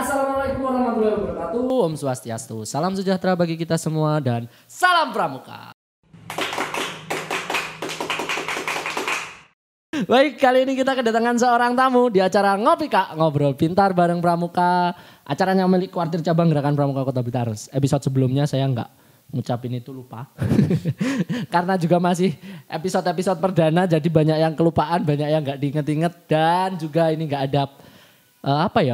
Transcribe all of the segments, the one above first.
Assalamualaikum warahmatullahi wabarakatuh. Om Swastiastu, salam sejahtera bagi kita semua dan salam pramuka. Baik, kali ini kita kedatangan seorang tamu di acara Ngopi Kak, Ngobrol Pintar bareng Pramuka. Acaranya milik Kuartir Cabang Gerakan Pramuka Kota Blitar. Episode sebelumnya saya enggak ngucapin itu, lupa. Karena juga masih episode-episode perdana, jadi banyak yang kelupaan, banyak yang enggak diinget-inget. Dan juga ini enggak ada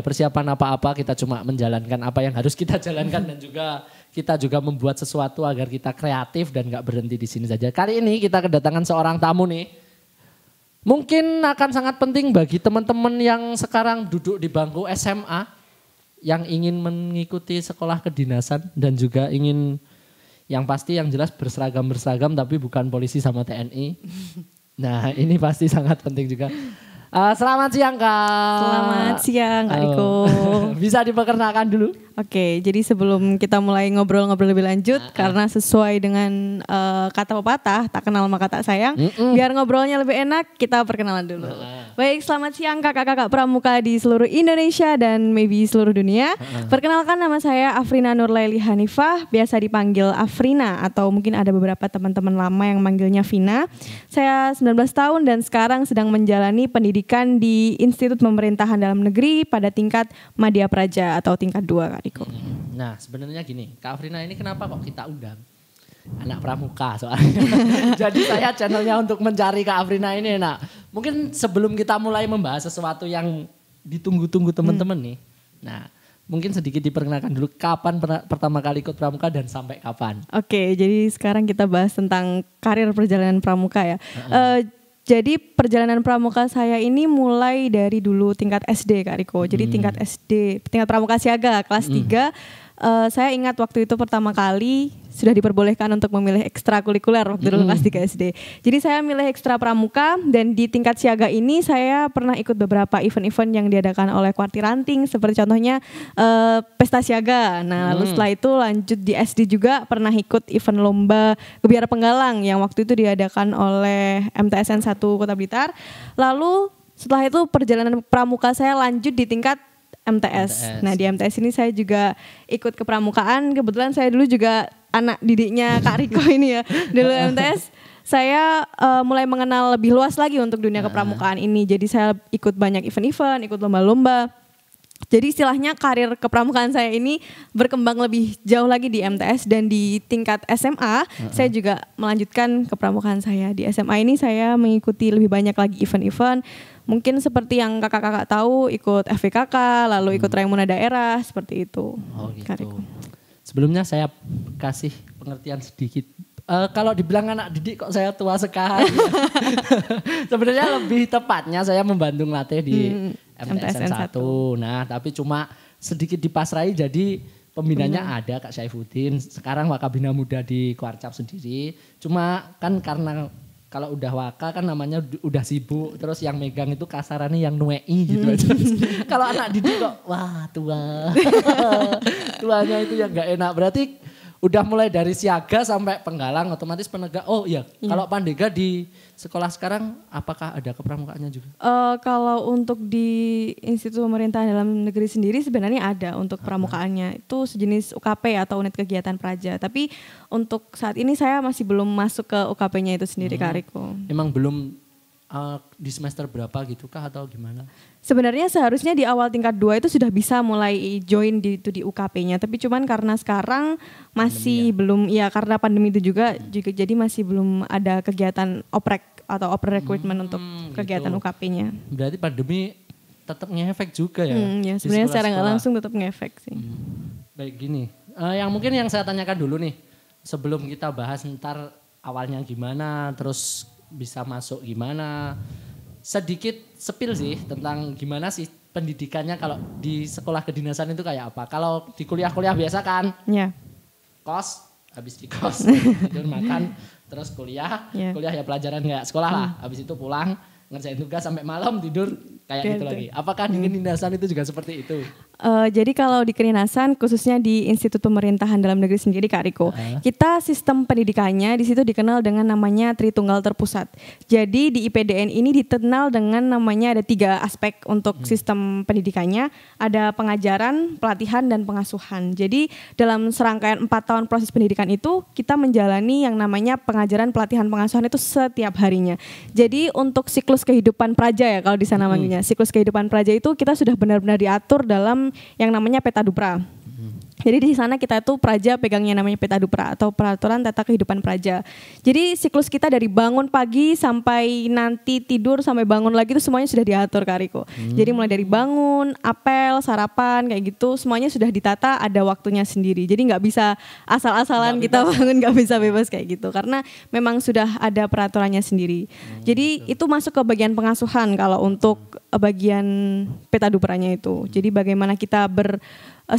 persiapan apa-apa, kita cuma menjalankan apa yang harus kita jalankan. Dan juga kita juga membuat sesuatu agar kita kreatif dan enggak berhenti di sini saja. Kali ini kita kedatangan seorang tamu nih. Mungkin akan sangat penting bagi teman-teman yang sekarang duduk di bangku SMA, yang ingin mengikuti sekolah kedinasan dan juga ingin yang pasti yang jelas berseragam tapi bukan polisi sama TNI. Nah, ini pasti sangat penting juga. Selamat siang Kak. Selamat siang Kak Riko. Bisa diperkenalkan dulu? Oke, jadi sebelum kita mulai ngobrol-ngobrol lebih lanjut, karena sesuai dengan kata pepatah, tak kenal maka tak sayang, biar ngobrolnya lebih enak, kita perkenalan dulu. Baik, selamat siang kakak-kakak pramuka di seluruh Indonesia dan maybe seluruh dunia. Perkenalkan, nama saya Afrina Nurlaili Hanifah, biasa dipanggil Afrina atau mungkin ada beberapa teman-teman lama yang manggilnya Vina. Saya 19 tahun dan sekarang sedang menjalani pendidikan di Institut Pemerintahan Dalam Negeri pada tingkat Madya Praja atau tingkat 2 Kak Riko. Nah, sebenarnya gini, Kak Afrina ini kenapa kok kita undang? Anak pramuka soalnya. Jadi saya channelnya untuk mencari Kak Afrina ini. Nah, mungkin sebelum kita mulai membahas sesuatu yang ditunggu-tunggu teman-teman nih. Nah, mungkin sedikit diperkenalkan dulu kapan pertama kali ikut pramuka dan sampai kapan. Oke, jadi sekarang kita bahas tentang karir perjalanan pramuka ya. Jadi perjalanan pramuka saya ini mulai dari dulu tingkat SD Kak Riko. Jadi tingkat SD, tingkat pramuka siaga kelas 3. Saya ingat waktu itu pertama kali sudah diperbolehkan untuk memilih ekstrakurikuler waktu dulu kelas 3 SD. Jadi saya milih ekstra pramuka dan di tingkat siaga ini saya pernah ikut beberapa event-event yang diadakan oleh Kuartir Ranting, seperti contohnya Pesta Siaga. Nah, lalu setelah itu lanjut di SD juga pernah ikut event lomba Gebiar Penggalang yang waktu itu diadakan oleh MTSN 1 Kota Blitar. Lalu setelah itu perjalanan pramuka saya lanjut di tingkat MTS. Nah, di MTS ini saya juga ikut kepramukaan. Kebetulan saya dulu juga anak didiknya Kak Riko ini ya. Dulu MTS saya mulai mengenal lebih luas lagi untuk dunia kepramukaan ini. Jadi saya ikut banyak event-event, ikut lomba-lomba. Jadi istilahnya karir kepramukaan saya ini berkembang lebih jauh lagi di MTS dan di tingkat SMA saya juga melanjutkan kepramukaan saya. Di SMA ini saya mengikuti lebih banyak lagi event-event. Mungkin seperti yang kakak-kakak tahu, ikut FVKK, lalu ikut Raimuna daerah, seperti itu. Oh gitu. Sebelumnya saya kasih pengertian sedikit. Kalau dibilang anak didik kok saya tua sekali. Sebenarnya lebih tepatnya saya membantu ngelatih di MTSN 1. Nah, tapi cuma sedikit dipasrai, jadi pembinanya ada Kak Saifuddin. Sekarang Wakabina Muda di Kuarcap sendiri. Cuma kan karena kalau udah waka kan namanya udah sibuk, terus yang megang itu kasarannya yang nuei gitu aja. Kalau anak didik kok wah tua. Tuanya itu yang gak enak. Berarti udah mulai dari siaga sampai penggalang otomatis penegak. Oh iya, kalau Pandega di sekolah sekarang apakah ada kepramukaannya juga? Kalau untuk di Institut Pemerintahan Dalam Negeri sendiri sebenarnya ada untuk pramukaannya. Itu sejenis UKP atau unit kegiatan praja. Tapi untuk saat ini saya masih belum masuk ke UKP-nya itu sendiri Kak Riko. Emang belum di semester berapa gitu kah atau gimana? Sebenarnya seharusnya di awal tingkat 2 itu sudah bisa mulai join di UKP-nya. Tapi cuman karena sekarang masih belum, ya karena pandemi itu juga jadi masih belum ada kegiatan oprek atau open recruitment untuk kegiatan gitu. UKP-nya. Berarti pandemi tetap ngefek juga ya? Ya sebenarnya secara nggak langsung tetap ngefek sih. Baik gini, yang saya tanyakan dulu nih, sebelum kita bahas ntar awalnya gimana, terus bisa masuk gimana, sedikit sepil sih tentang gimana sih pendidikannya kalau di sekolah kedinasan itu kayak apa. Kalau di kuliah-kuliah biasa kan, kos, habis di kos, tidur makan, terus kuliah ya pelajaran nggak sekolah lah, habis itu pulang ngerjain tugas sampai malam tidur kayak gitu lagi. Apakah di kedinasan itu juga seperti itu? Jadi kalau di kedinasan khususnya di Institut Pemerintahan Dalam Negeri sendiri Kak Riko, kita sistem pendidikannya di situ dikenal dengan namanya Tritunggal Terpusat. Jadi di IPDN ini dikenal dengan namanya ada 3 aspek untuk sistem pendidikannya, ada pengajaran, pelatihan dan pengasuhan. Jadi dalam serangkaian 4 tahun proses pendidikan itu kita menjalani yang namanya pengajaran, pelatihan, pengasuhan itu setiap harinya. Jadi untuk siklus kehidupan praja ya kalau di sana manggilnya, siklus kehidupan praja itu kita sudah benar-benar diatur dalam yang namanya Peta Dupra. Jadi di sana kita tuh praja pegangnya namanya Peta Dupra atau peraturan tata kehidupan praja. Jadi siklus kita dari bangun pagi sampai nanti tidur sampai bangun lagi itu semuanya sudah diatur Kak Riko. Jadi mulai dari bangun, apel, sarapan kayak gitu semuanya sudah ditata, ada waktunya sendiri. Jadi nggak bisa asal-asalan kita bangun, nggak bisa bebas kayak gitu karena memang sudah ada peraturannya sendiri. Jadi itu masuk ke bagian pengasuhan kalau untuk bagian Peta Dupranya itu. Jadi bagaimana kita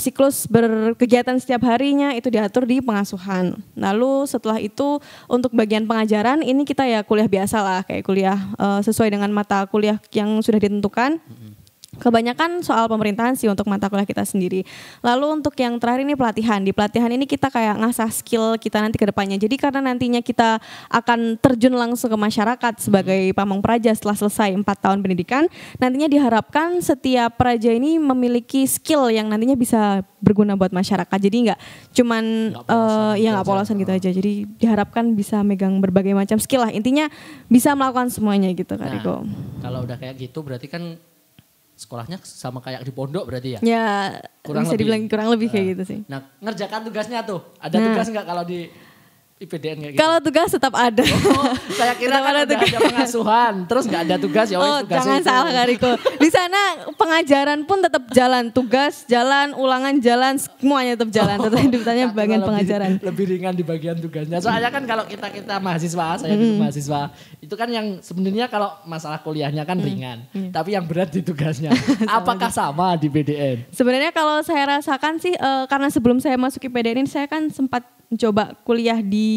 siklus berkegiatan setiap harinya itu diatur di pengasuhan. Lalu setelah itu untuk bagian pengajaran ini kita ya kuliah biasa lah kayak kuliah sesuai dengan mata kuliah yang sudah ditentukan. Kebanyakan soal pemerintahan sih untuk mata kuliah kita sendiri. Lalu untuk yang terakhir ini pelatihan. Di pelatihan ini kita kayak ngasah skill kita nanti ke depannya. Jadi karena nantinya kita akan terjun langsung ke masyarakat sebagai pamong praja setelah selesai 4 tahun pendidikan, nantinya diharapkan setiap praja ini memiliki skill yang nantinya bisa berguna buat masyarakat. Jadi nggak cuman nggak polosan gitu aja. Jadi diharapkan bisa megang berbagai macam skill lah. Intinya bisa melakukan semuanya gitu Kak Riko. Kalau udah kayak gitu berarti kan sekolahnya sama kayak di pondok berarti ya? Ya kurang bisa lebih. dibilang kurang lebih kayak gitu sih. Nah ngerjakan tugasnya tuh, ada tugas nggak kalau di IPDN kayak gitu? Kalau tugas tetap ada. Saya kira kan ada pengasuhan, terus nggak ada tugas ya tugasnya jangan itu. salah Kak Riko. Di sana pengajaran pun tetap jalan, tugas jalan, ulangan jalan, semuanya tetap jalan. Tetap ditanya bagian pengajaran. Lebih ringan di bagian tugasnya. Soalnya kan kalau kita mahasiswa, saya dulu mahasiswa, itu kan yang sebenarnya kalau masalah kuliahnya kan ringan, tapi yang berat di tugasnya. Apakah sama di PDN? Sebenarnya kalau saya rasakan sih karena sebelum saya masuk IPDN ini saya kan sempat mencoba kuliah di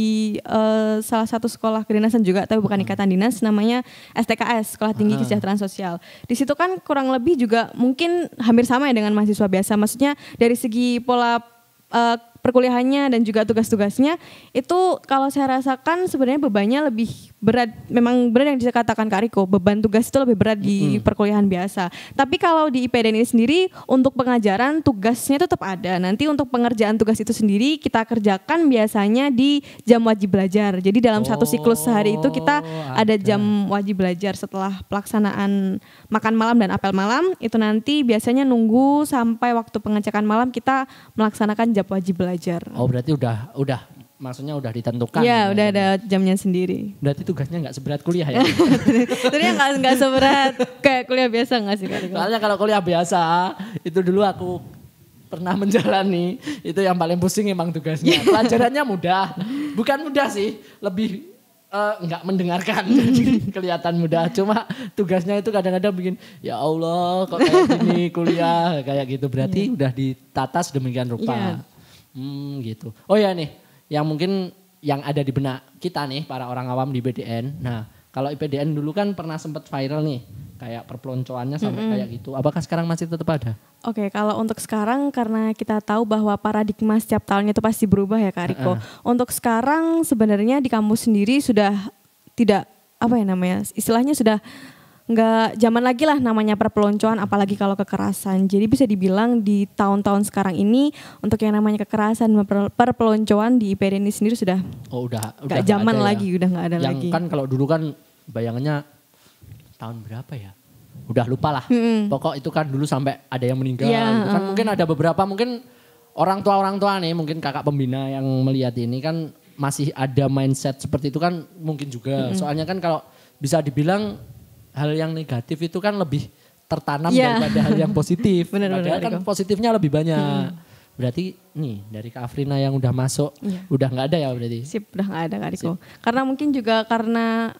salah satu sekolah kedinasan juga, tapi bukan ikatan dinas, namanya STKS, Sekolah Tinggi Kesejahteraan Sosial. Di situ kan kurang lebih juga mungkin hampir sama ya dengan mahasiswa biasa. Maksudnya dari segi pola perkuliahannya dan juga tugas-tugasnya itu kalau saya rasakan sebenarnya bebannya lebih berat. Memang benar yang dikatakan Kak Riko, beban tugas itu lebih berat di perkuliahan biasa. Tapi kalau di IPDN ini sendiri untuk pengajaran tugasnya tetap ada. Nanti untuk pengerjaan tugas itu sendiri kita kerjakan biasanya di jam wajib belajar. Jadi dalam satu siklus sehari itu kita ada jam wajib belajar setelah pelaksanaan makan malam dan apel malam. Itu nanti biasanya nunggu sampai waktu pengecekan malam kita melaksanakan jam wajib belajar. Oh berarti udah maksudnya udah ditentukan. Iya udah ada jamnya sendiri. Berarti tugasnya nggak seberat kuliah ya? Ternyata nggak seberat kayak kuliah biasa nggak sih Kak Riko? Soalnya kalau kuliah biasa itu dulu aku pernah menjalani itu yang paling pusing emang tugasnya. Pelajarannya mudah, bukan mudah sih, lebih nggak mendengarkan jadi kelihatan mudah. Cuma tugasnya itu kadang-kadang bikin ya Allah kok kayak gini kuliah kayak gitu. Berarti udah ditata sedemikian rupa. Gitu. Oh ya nih, yang mungkin yang ada di benak kita nih para orang awam di IPDN. Nah, kalau IPDN dulu kan pernah sempat viral nih, kayak perpeloncoannya sampai kayak gitu. Apakah sekarang masih tetap ada? Oke, kalau untuk sekarang karena kita tahu bahwa paradigma setiap tahunnya itu pasti berubah ya Kak Riko. Untuk sekarang sebenarnya di kampus sendiri sudah tidak istilahnya sudah nggak zaman lagi lah namanya perpeloncoan, apalagi kalau kekerasan. Jadi bisa dibilang di tahun-tahun sekarang ini untuk yang namanya kekerasan perpeloncoan di IPDN ini sendiri sudah nggak zaman lagi, udah nggak ada lagi. Yang kan kalau dulu kan bayangannya tahun berapa ya? Udah lupa lah. Pokok itu kan dulu sampai ada yang meninggal. Gitu kan mungkin ada beberapa mungkin orang tua nih, mungkin kakak pembina yang melihat ini kan masih ada mindset seperti itu kan mungkin juga. Soalnya kan kalau bisa dibilang hal yang negatif itu kan lebih tertanam daripada hal yang positif. Padahal kan positifnya lebih banyak. Berarti nih dari Kak Afrina yang udah masuk, udah nggak ada ya berarti? Sip, udah nggak ada Kak Riko. Karena mungkin juga karena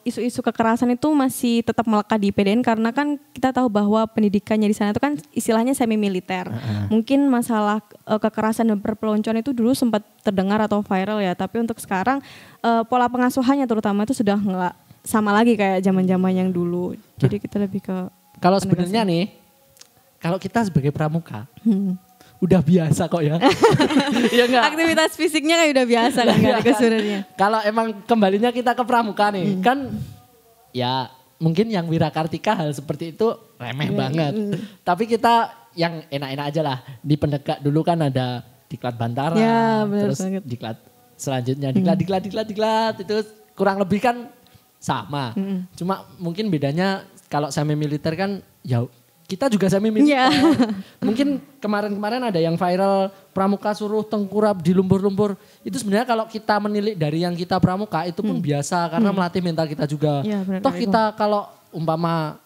isu-isu kekerasan itu masih tetap melekat di IPDN karena kan kita tahu bahwa pendidikannya di sana itu kan istilahnya semi militer. Mungkin masalah kekerasan dan perpeloncoan itu dulu sempat terdengar atau viral ya, tapi untuk sekarang pola pengasuhannya terutama itu sudah nggak sama lagi kayak zaman-zaman yang dulu. Jadi kita lebih ke kalau sebenarnya nih kalau kita sebagai pramuka udah biasa kok ya. Iya enggak? Aktivitas fisiknya kan udah biasa kan Kak Riko sebenarnya. Kalau emang kembalinya kita ke pramuka nih, kan ya mungkin yang Wirakartika hal seperti itu remeh banget. Tapi kita yang enak-enak aja lah. Di Pendegak dulu kan ada diklat Bantara, Ya, benar terus banget. diklat selanjutnya diklat itu kurang lebih kan sama. Cuma mungkin bedanya kalau semi militer kan ya kita juga semi militer. Ya. Mungkin kemarin-kemarin ada yang viral pramuka suruh tengkurap di lumpur-lumpur. Itu sebenarnya kalau kita menilik dari yang kita pramuka itu pun biasa karena melatih mental kita juga. Ya, benar, Toh Kak kita kalau umpama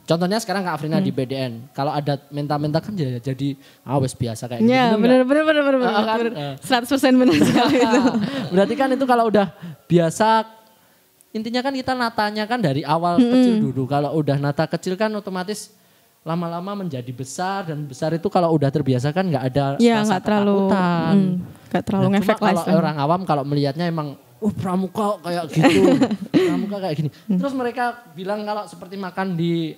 contohnya sekarang Kak Afrina di BDN. Kalau ada mental-mental kan jadi wes biasa kayak gitu. Ya Bener benar nggak? Kan, 100% benar sekali itu. Berarti kan itu kalau udah biasa, intinya kan kita natanya kan dari awal kecil dulu. Kalau udah nata kecil kan otomatis lama-lama menjadi besar, dan besar itu kalau udah terbiasa kan nggak ada Ya rasa nggak terlalu ketakutan. nggak terlalu Nah, ngefek cuma kalau lah. orang awam kalau melihatnya emang pramuka kayak gitu, pramuka kayak gini. Terus mereka bilang kalau seperti makan di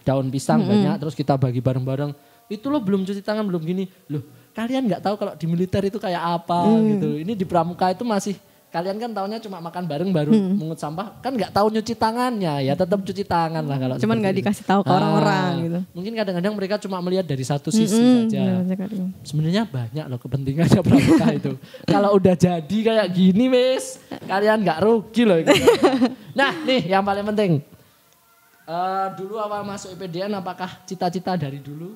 daun pisang banyak, terus kita bagi bareng-bareng. Itu loh belum cuci tangan, belum gini. Loh kalian nggak tahu kalau di militer itu kayak apa gitu. Ini di pramuka itu masih, kalian kan taunya cuma makan bareng baru mungut sampah. Kan nggak tahu nyuci tangannya, ya tetap cuci tangan lah kalau Cuman seperti nggak itu. dikasih tahu ke orang-orang gitu. Mungkin kadang-kadang mereka cuma melihat dari satu sisi saja. Benar sekali. Sebenarnya banyak loh kepentingannya pramuka itu. Kalau udah jadi kayak gini wes, kalian nggak rugi loh. Gitu. Nah nih yang paling penting. Dulu awal masuk IPDN apakah cita-cita dari dulu?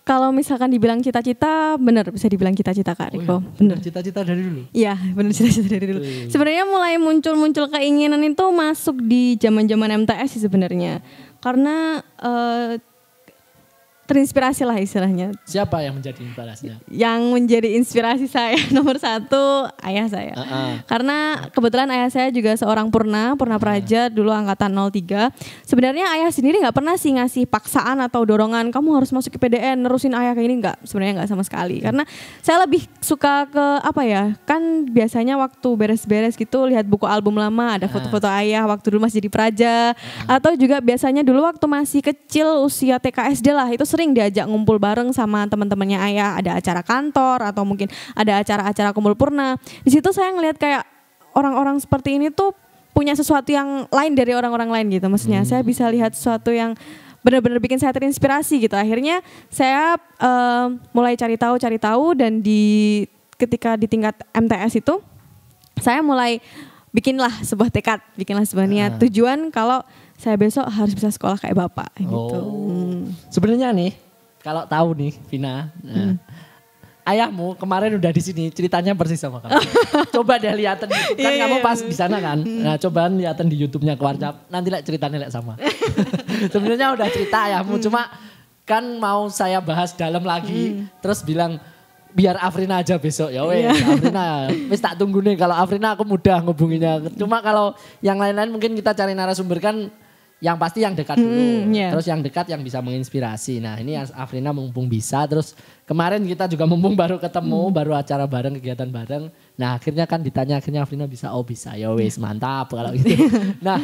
Kalau misalkan dibilang cita-cita, benar bisa dibilang cita-cita Kak Riko. Benar. Cita-cita dari dulu? Iya, benar cita-cita dari dulu. Sebenarnya mulai muncul keinginan itu masuk di zaman-zaman MTS sih sebenarnya. Karena terinspirasi lah istilahnya. Siapa yang menjadi inspirasinya? Yang menjadi inspirasi saya nomor satu ayah saya. Karena kebetulan ayah saya juga seorang purna praja dulu angkatan 03. Sebenarnya ayah sendiri nggak pernah sih ngasih paksaan atau dorongan kamu harus masuk ke PDN nerusin ayah kayak ini, nggak, sebenarnya nggak sama sekali. Karena saya lebih suka ke apa ya, kan biasanya waktu beres-beres gitu lihat buku album lama ada foto-foto ayah waktu dulu masih jadi praja, atau juga biasanya dulu waktu masih kecil usia TK SD lah itu sering diajak ngumpul bareng sama teman-temannya ayah, ada acara kantor atau mungkin ada acara-acara kumpul purna. Di situ saya ngelihat kayak orang-orang seperti ini tuh punya sesuatu yang lain dari orang-orang lain gitu. Maksudnya saya bisa lihat sesuatu yang benar-benar bikin saya terinspirasi gitu. Akhirnya saya mulai cari tahu dan ketika di tingkat MTS itu saya mulai bikinlah sebuah tekad, bikinlah sebuah niat, tujuan kalau saya besok harus bisa sekolah kayak bapak gitu. Sebenarnya nih, kalau tahu nih Vina, ayahmu kemarin udah di sini ceritanya persis sama kamu. Coba deh lihatin YouTube kan, kamu pas di sana kan. Nah, coba lihatin di YouTube-nya Kewarcap, nanti ceritanya sama. Sebenarnya udah cerita ayahmu, cuma kan mau saya bahas dalam lagi, terus bilang biar Afrina aja besok ya wes. Afrina wes tak tunggu nih, kalau Afrina aku mudah ngubunginya. Cuma kalau yang lain-lain mungkin kita cari narasumber kan yang pasti yang dekat dulu. Terus yang dekat yang bisa menginspirasi. Nah ini Afrina mumpung bisa, terus kemarin kita juga mumpung baru ketemu, baru acara bareng, kegiatan bareng. Nah akhirnya kan ditanya, akhirnya Afrina bisa, oh bisa ya wes, mantap kalau gitu. Nah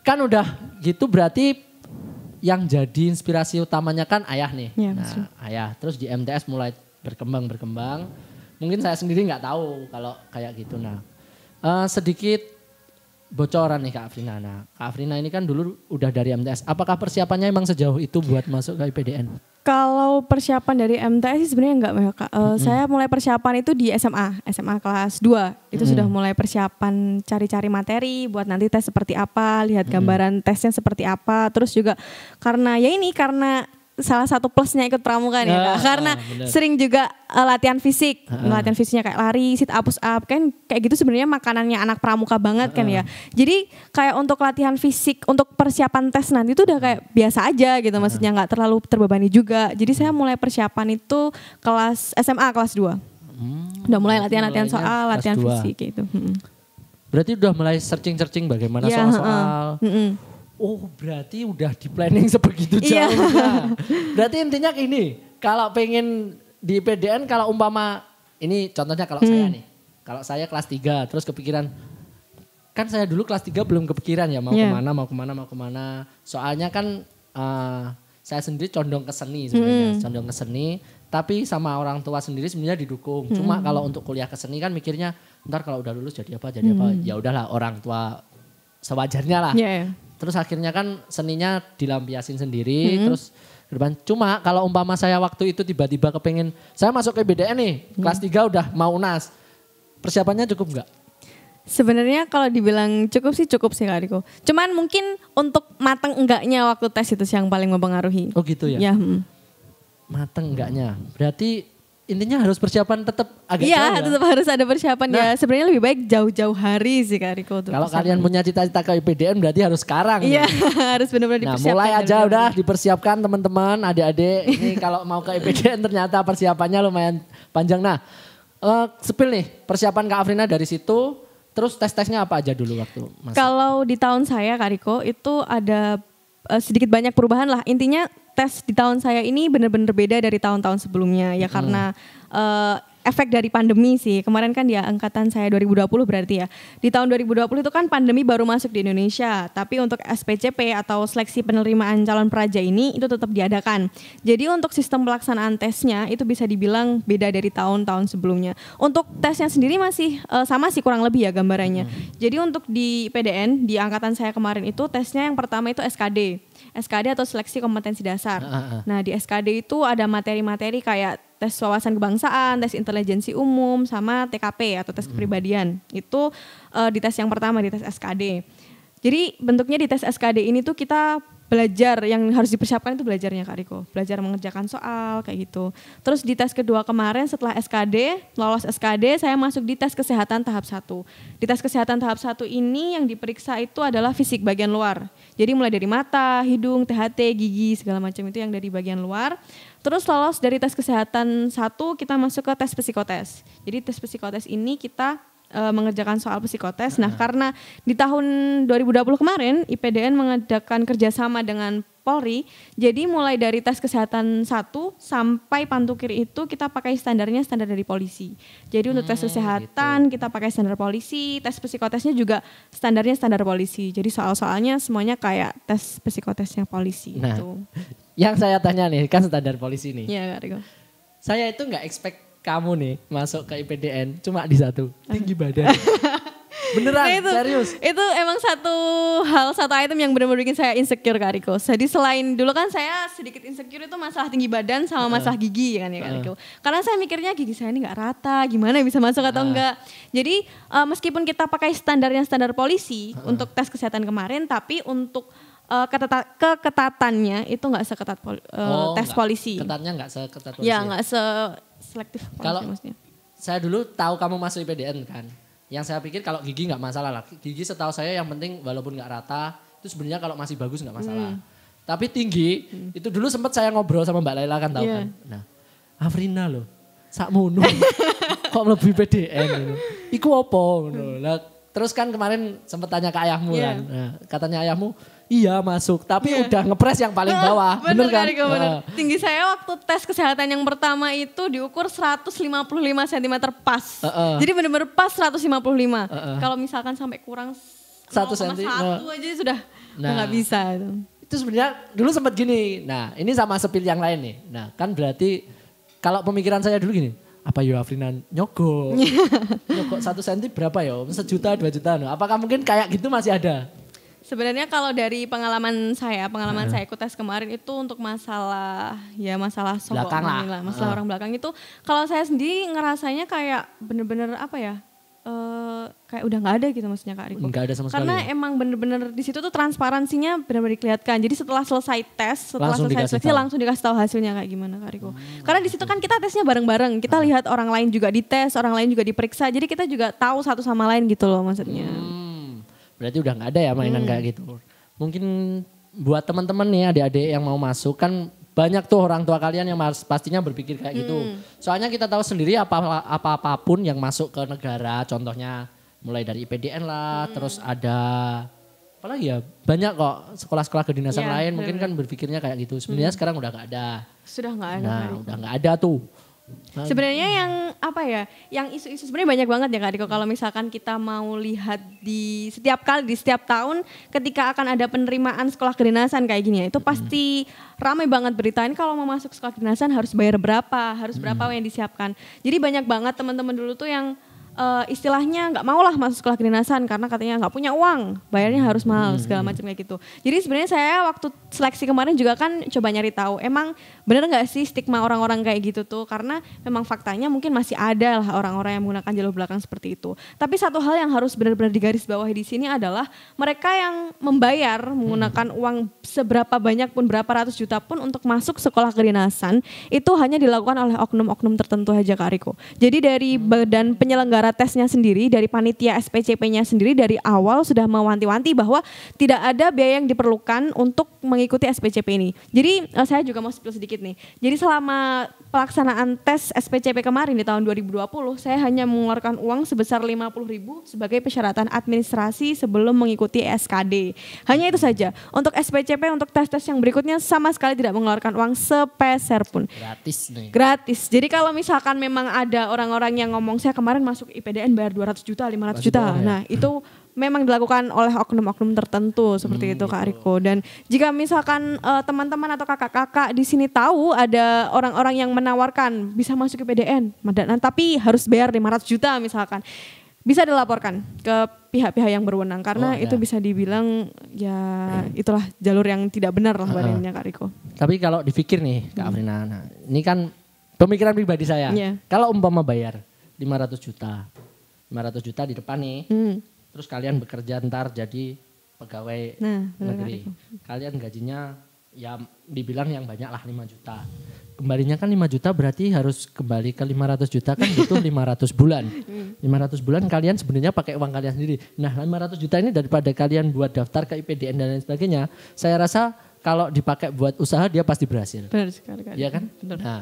kan udah gitu berarti yang jadi inspirasi utamanya kan ayah nih. Nah ayah, terus di MTS mulai berkembang. Mungkin saya sendiri nggak tahu kalau kayak gitu. Nah sedikit bocoran nih Kak Afrina. Nah, Kak Afrina ini kan dulu udah dari MTS. Apakah persiapannya emang sejauh itu buat masuk ke IPDN? Kalau persiapan dari MTS sih sebenarnya enggak Kak. Saya mulai persiapan itu di SMA kelas 2. Itu sudah mulai persiapan cari-cari materi buat nanti tes seperti apa, lihat gambaran tesnya seperti apa. Terus juga karena salah satu plusnya ikut pramuka nih Kak. Karena sering juga latihan fisik. Latihan fisiknya kayak lari, sit up, push up. Kan kayak gitu sebenarnya makanannya anak pramuka banget kan ya. Jadi kayak untuk latihan fisik, untuk persiapan tes nanti itu udah kayak biasa aja gitu. Maksudnya gak terlalu terbebani juga. Jadi saya mulai persiapan itu kelas SMA kelas 2. Udah mulai latihan soal, latihan fisik gitu. Berarti udah mulai searching bagaimana soal-soal. Oh berarti udah di planning sebegitu jauhnya. Berarti intinya gini, kalau pengen di PDN, kalau umpama, ini contohnya kalau saya nih. Kalau saya kelas 3 terus kepikiran, kan saya dulu kelas 3 belum kepikiran ya mau kemana. Soalnya kan saya sendiri condong ke seni sebenarnya, condong ke seni. Tapi sama orang tua sendiri sebenarnya didukung. Cuma kalau untuk kuliah ke seni kan mikirnya ntar kalau udah lulus jadi apa, jadi apa. Ya udahlah orang tua sewajarnya lah. Yeah. Terus akhirnya kan seninya dilampiasin sendiri. Terus ke depan. Cuma kalau umpama saya waktu itu tiba-tiba kepengen, saya masuk ke BDN nih, kelas 3 udah mau UNAS. Persiapannya cukup nggak? Sebenarnya kalau dibilang cukup sih Kak Riko. Cuman mungkin untuk mateng enggaknya waktu tes itu sih yang paling mempengaruhi. Oh gitu ya? Ya. Mateng enggaknya. Berarti intinya harus persiapan tetap agak jauh Iya, ya? tetap harus ada persiapan ya. Sebenarnya lebih baik jauh-jauh hari sih Kak Riko. Kalau kalian punya cita-cita ke IPDN berarti harus sekarang. Iya, harus benar-benar Nah dipersiapkan. mulai aja udah dipersiapkan teman-teman, adik-adik. Ini kalau mau ke IPDN ternyata persiapannya lumayan panjang. Nah sepil nih persiapan Kak Afrina dari situ. Terus tes-tesnya apa aja dulu waktu masuk? Kalau di tahun saya Kak Riko itu ada sedikit banyak perubahan lah. Intinya tes di tahun saya ini benar-benar beda dari tahun-tahun sebelumnya ya karena efek dari pandemi sih. Kemarin kan dia angkatan saya 2020 berarti ya. Di tahun 2020 itu kan pandemi baru masuk di Indonesia. Tapi untuk SPCP atau seleksi penerimaan calon praja ini itu tetap diadakan. Jadi untuk sistem pelaksanaan tesnya itu bisa dibilang beda dari tahun-tahun sebelumnya. Untuk tesnya sendiri masih sama sih kurang lebih ya gambarannya. Jadi untuk di PDN di angkatan saya kemarin itu tesnya yang pertama itu SKD atau seleksi kompetensi dasar. Nah di SKD itu ada materi-materi kayak tes wawasan kebangsaan, tes intelijensi umum, sama TKP atau tes kepribadian. Itu di tes yang pertama, di tes SKD. Jadi bentuknya di tes SKD ini tuh kita belajar, yang harus dipersiapkan itu belajarnya Kak Riko. Belajar mengerjakan soal kayak gitu. Terus di tes kedua kemarin setelah SKD, lolos SKD saya masuk di tes kesehatan tahap 1. Di tes kesehatan tahap 1 ini yang diperiksa itu adalah fisik bagian luar. Jadi mulai dari mata, hidung, THT, gigi, segala macam itu yang dari bagian luar. Terus lolos dari tes kesehatan 1 kita masuk ke tes psikotes. Jadi tes psikotes ini kita mengerjakan soal psikotes. Nah karena di tahun 2020 kemarin IPDN mengadakan kerjasama dengan Polri, jadi mulai dari tes kesehatan 1 sampai pantukir itu kita pakai standarnya standar dari polisi. Jadi untuk tes kesehatan gitu. Kita pakai standar polisi, tes psikotesnya juga standarnya standar polisi. Jadi soal-soalnya semuanya kayak tes psikotesnya polisi. Nah, gitu. Yang saya tanya nih kan standar polisi nih. Iya Kak Riko. Saya itu nggak expect kamu nih masuk ke IPDN cuma di satu, tinggi badan. Beneran, Nah, itu, serius. Itu emang satu item yang benar-benar bikin saya insecure Kak Riko. Jadi selain dulu kan saya sedikit insecure itu masalah tinggi badan sama masalah gigi kan ya Kak Riko. Karena saya mikirnya gigi saya ini gak rata, gimana bisa masuk atau enggak. Jadi meskipun kita pakai standarnya standar polisi untuk tes kesehatan kemarin, tapi untuk keketatannya itu nggak seketat tes polisi. Ketatnya nggak seketat polisi. Ya nggak selektif polisi kalau maksudnya. Saya dulu tahu kamu masuk IPDN kan. Yang saya pikir kalau gigi nggak masalah lah. Gigi setahu saya yang penting walaupun nggak rata itu sebenarnya kalau masih bagus nggak masalah. Tapi tinggi itu dulu sempat saya ngobrol sama Mbak Laila kan tahu kan. Nah, Afrina loh, sakmono kok lebih IPDN gitu. Iku opo ngono. Lah terus kan kemarin sempat tanya ke ayahmu kan. Nah, katanya ayahmu iya masuk, tapi udah ngepres yang paling bawah. Bener kan? Bener. Tinggi saya waktu tes kesehatan yang pertama itu diukur 155 cm pas. Jadi bener-bener pas 155. Kalau misalkan sampai kurang 1 cm aja sudah nggak bisa. Itu sebenarnya dulu sempat gini. Nah ini sama sepil yang lain nih. Nah kan berarti kalau pemikiran saya dulu gini. Apa yo Afrina nyogok? Nyogok 1 cm berapa yo? 1 juta 2 juta. Apakah mungkin kayak gitu masih ada? Sebenarnya kalau dari pengalaman saya ikut tes kemarin itu untuk masalah sogok lah, masalah orang belakang itu kalau saya sendiri ngerasanya kayak bener-bener apa ya, kayak udah nggak ada gitu maksudnya Kak Riko. Nggak ada sama sekali. Karena emang bener-bener di situ tuh transparansinya benar-benar dikelihatan. Jadi setelah selesai tes, langsung dikasih tahu hasilnya kayak gimana Kak Riko. Karena di situ kan kita tesnya bareng-bareng, kita lihat orang lain juga dites, orang lain juga diperiksa. Jadi kita juga tahu satu sama lain gitu loh maksudnya. Berarti udah nggak ada ya mainan kayak gitu. Mungkin buat teman-teman nih adik-adik yang mau masuk kan banyak tuh orang tua kalian yang pastinya berpikir kayak gitu. Soalnya kita tahu sendiri apapun yang masuk ke negara, contohnya mulai dari IPDN lah, terus ada apalagi ya banyak kok sekolah-sekolah kedinasan lain mungkin kan berpikirnya kayak gitu. Sebenarnya sekarang udah nggak ada. Sudah nggak ada. Nah udah nggak ada tuh. Sebenarnya yang apa ya, yang isu-isu sebenarnya banyak banget ya Kak Riko. Kalau misalkan kita mau lihat di setiap kali, di setiap tahun ketika akan ada penerimaan sekolah kedinasan kayak gini ya, itu pasti ramai banget beritain kalau mau masuk sekolah kedinasan harus bayar berapa, harus berapa yang disiapkan. Jadi banyak banget teman-teman dulu tuh yang istilahnya nggak mau lah masuk sekolah kedinasan karena katanya nggak punya uang, bayarnya harus mahal segala macam kayak gitu. Jadi sebenarnya saya waktu seleksi kemarin juga kan coba nyari tahu emang bener nggak sih stigma orang-orang kayak gitu tuh, karena memang faktanya mungkin masih ada lah orang-orang yang menggunakan jalur belakang seperti itu. Tapi satu hal yang harus benar-benar digarisbawahi di sini adalah mereka yang membayar menggunakan uang seberapa banyak pun, berapa ratus juta pun untuk masuk sekolah kedinasan itu hanya dilakukan oleh oknum-oknum tertentu aja Kak Riko. Jadi dari badan penyelenggara tesnya sendiri, dari panitia SPCP-nya sendiri dari awal sudah mewanti-wanti bahwa tidak ada biaya yang diperlukan untuk mengikuti SPCP ini. Jadi saya juga mau spill sedikit nih. Jadi selama pelaksanaan tes SPCP kemarin di tahun 2020, saya hanya mengeluarkan uang sebesar 50.000 sebagai persyaratan administrasi sebelum mengikuti SKD. Hanya itu saja. Untuk SPCP, untuk tes-tes yang berikutnya sama sekali tidak mengeluarkan uang sepeser pun. Gratis nih. Gratis. Jadi kalau misalkan memang ada orang-orang yang ngomong saya kemarin masuk IPDN bayar 200 juta, 500 juta. Ya? Nah itu memang dilakukan oleh oknum-oknum tertentu seperti itu Kak Riko. Dan jika misalkan teman-teman atau kakak-kakak di sini tahu ada orang-orang yang menawarkan bisa masuk IPDN, tapi harus bayar 500 juta misalkan, bisa dilaporkan ke pihak-pihak yang berwenang karena itu bisa dibilang ya itulah jalur yang tidak benar lah badannya Kak Riko. Tapi kalau dipikir nih Kak Afrina, nah, ini kan pemikiran pribadi saya. Kalau umpama bayar 500 juta di depan nih, terus kalian bekerja ntar jadi pegawai negeri. Kalian gajinya ya dibilang yang banyak lah 5 juta. Kembalinya kan 5 juta berarti harus kembali ke 500 juta kan butuh 500 bulan. 500 bulan kalian sebenarnya pakai uang kalian sendiri. Nah 500 juta ini daripada kalian buat daftar ke IPDN dan lain sebagainya, saya rasa kalau dipakai buat usaha dia pasti berhasil. Benar sekali. Iya kan? Benar. Nah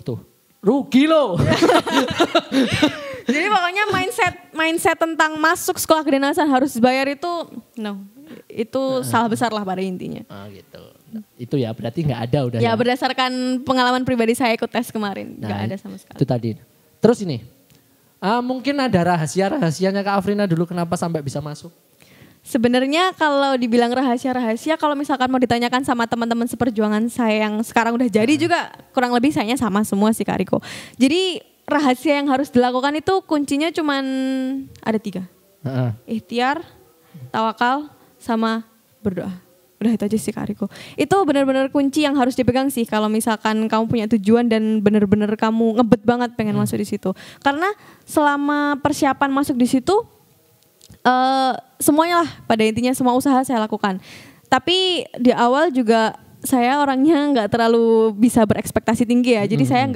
tuh rugi loh. Jadi pokoknya mindset tentang masuk sekolah kedinasan harus bayar itu salah besar lah pada intinya. Gitu. Itu ya berarti nggak ada udah ya. Berdasarkan pengalaman pribadi saya ikut tes kemarin nggak ada sama sekali. Itu tadi. Terus ini mungkin ada rahasianya Kak Afrina dulu kenapa sampai bisa masuk? Sebenarnya kalau dibilang rahasia, kalau misalkan mau ditanyakan sama teman-teman seperjuangan saya yang sekarang udah jadi juga kurang lebih sayanya sama semua sih Kak Riko. Jadi rahasia yang harus dilakukan itu kuncinya cuman ada 3. Ikhtiar, tawakal, sama berdoa. Udah itu aja sih Kak Riko. Itu benar-benar kunci yang harus dipegang sih kalau misalkan kamu punya tujuan dan benar-benar kamu ngebet banget pengen masuk di situ. Karena selama persiapan masuk di situ semuanya lah pada intinya semua usaha saya lakukan. Tapi di awal juga saya orangnya nggak terlalu bisa berekspektasi tinggi ya. Jadi saya